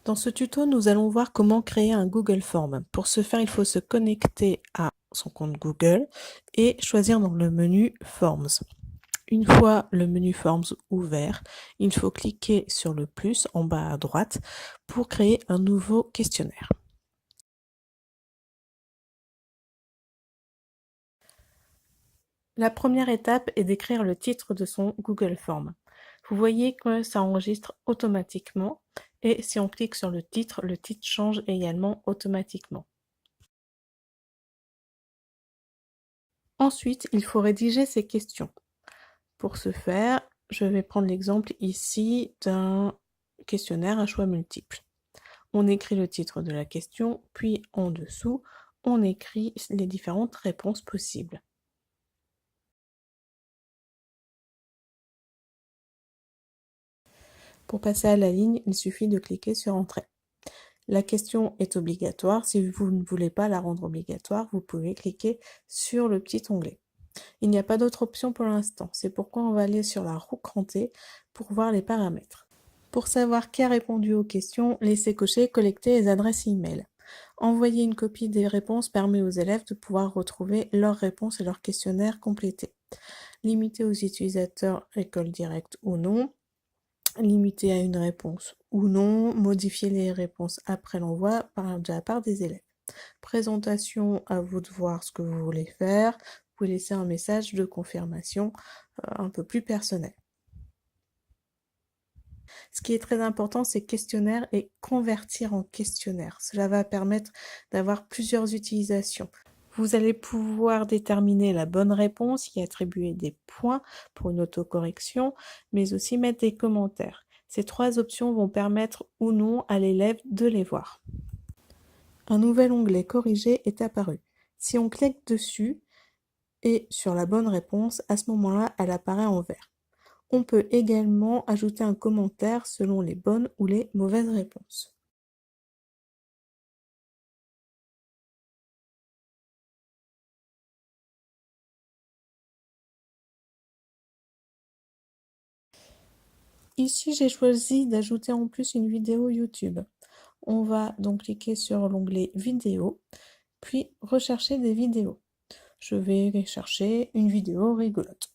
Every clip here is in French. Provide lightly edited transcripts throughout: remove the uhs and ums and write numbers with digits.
Dans ce tuto, nous allons voir comment créer un Google Form. Pour ce faire, il faut se connecter à son compte Google et choisir dans le menu Forms. Une fois le menu Forms ouvert, il faut cliquer sur le plus en bas à droite pour créer un nouveau questionnaire. La première étape est d'écrire le titre de son Google Form. Vous voyez que ça enregistre automatiquement et si on clique sur le titre change également automatiquement. Ensuite, il faut rédiger ces questions. Pour ce faire, je vais prendre l'exemple ici d'un questionnaire à choix multiples. On écrit le titre de la question, puis en dessous, on écrit les différentes réponses possibles. Pour passer à la ligne, il suffit de cliquer sur Entrée. La question est obligatoire. Si vous ne voulez pas la rendre obligatoire, vous pouvez cliquer sur le petit onglet. Il n'y a pas d'autre option pour l'instant. C'est pourquoi on va aller sur la roue crantée pour voir les paramètres. Pour savoir qui a répondu aux questions, laissez cocher collecter les adresses e-mail. Envoyer une copie des réponses permet aux élèves de pouvoir retrouver leurs réponses et leurs questionnaires complétés. Limiter aux utilisateurs école directe ou non. Limiter à une réponse ou non. Modifier les réponses après l'envoi de la part des élèves. Présentation, à vous de voir ce que vous voulez faire. Vous pouvez laisser un message de confirmation un peu plus personnel. Ce qui est très important, c'est questionnaire et convertir en questionnaire. Cela va permettre d'avoir plusieurs utilisations. Vous allez pouvoir déterminer la bonne réponse, y attribuer des points pour une autocorrection, mais aussi mettre des commentaires. Ces trois options vont permettre ou non à l'élève de les voir. Un nouvel onglet Corriger est apparu. Si on clique dessus et sur la bonne réponse, à ce moment-là, elle apparaît en vert. On peut également ajouter un commentaire selon les bonnes ou les mauvaises réponses. Ici, j'ai choisi d'ajouter en plus une vidéo YouTube. On va donc cliquer sur l'onglet vidéo, puis rechercher des vidéos. Je vais chercher une vidéo rigolote.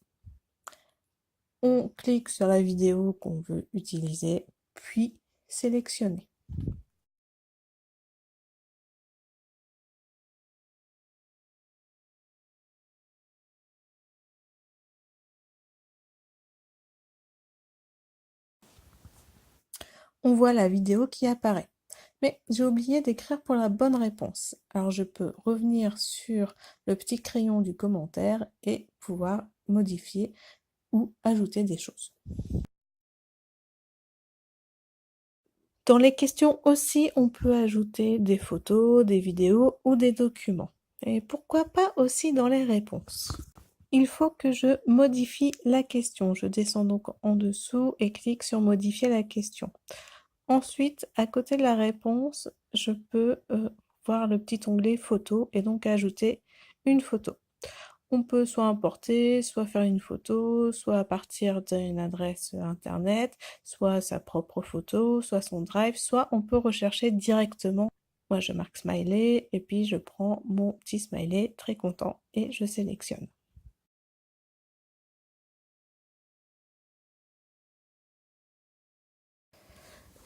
On clique sur la vidéo qu'on veut utiliser, puis sélectionner. On voit la vidéo qui apparaît. Mais j'ai oublié d'écrire pour la bonne réponse. Alors je peux revenir sur le petit crayon du commentaire et pouvoir modifier ou ajouter des choses. Dans les questions aussi, on peut ajouter des photos, des vidéos ou des documents. Et pourquoi pas aussi dans les réponses. Il faut que je modifie la question. Je descends donc en dessous et clique sur modifier la question. Ensuite, à côté de la réponse, je peux voir le petit onglet photo et donc ajouter une photo. On peut soit importer, soit faire une photo, soit à partir d'une adresse internet, soit sa propre photo, soit son drive, soit on peut rechercher directement. Moi, je marque smiley et puis je prends mon petit smiley très content et je sélectionne.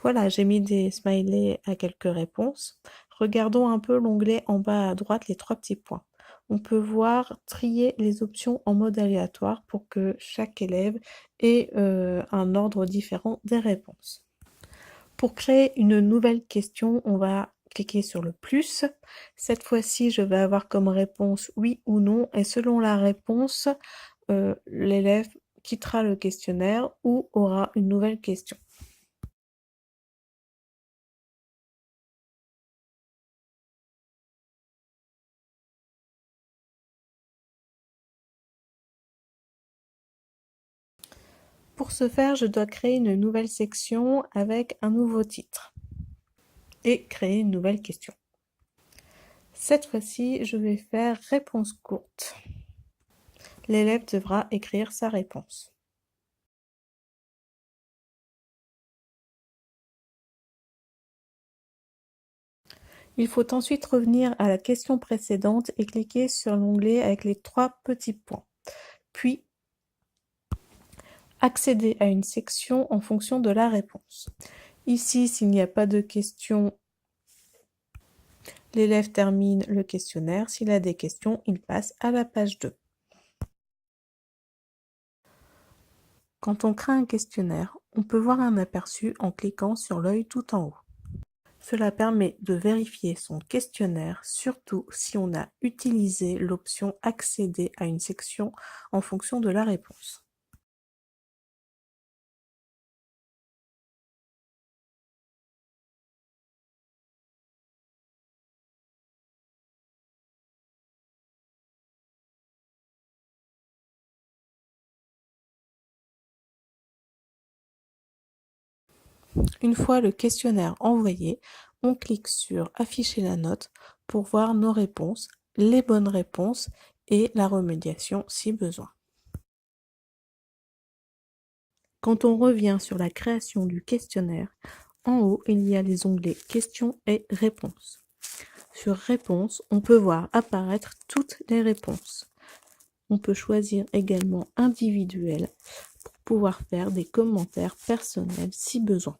Voilà, j'ai mis des smileys à quelques réponses. Regardons un peu l'onglet en bas à droite, les trois petits points. On peut voir trier les options en mode aléatoire pour que chaque élève ait un ordre différent des réponses. Pour créer une nouvelle question, on va cliquer sur le plus. Cette fois-ci, je vais avoir comme réponse oui ou non et selon la réponse, l'élève quittera le questionnaire ou aura une nouvelle question. Pour ce faire, je dois créer une nouvelle section avec un nouveau titre et créer une nouvelle question. Cette fois-ci, je vais faire réponse courte. L'élève devra écrire sa réponse. Il faut ensuite revenir à la question précédente et cliquer sur l'onglet avec les 3 petits points. Puis, accéder à une section en fonction de la réponse. Ici, s'il n'y a pas de question, l'élève termine le questionnaire. S'il a des questions, il passe à la page 2. Quand on crée un questionnaire, on peut voir un aperçu en cliquant sur l'œil tout en haut. Cela permet de vérifier son questionnaire, surtout si on a utilisé l'option « Accéder à une section en fonction de la réponse ». Une fois le questionnaire envoyé, on clique sur « Afficher la note » pour voir nos réponses, les bonnes réponses et la remédiation si besoin. Quand on revient sur la création du questionnaire, en haut, il y a les onglets « Questions » et « Réponses ». Sur « Réponses », on peut voir apparaître toutes les réponses. On peut choisir également « Individuel » pour pouvoir faire des commentaires personnels si besoin.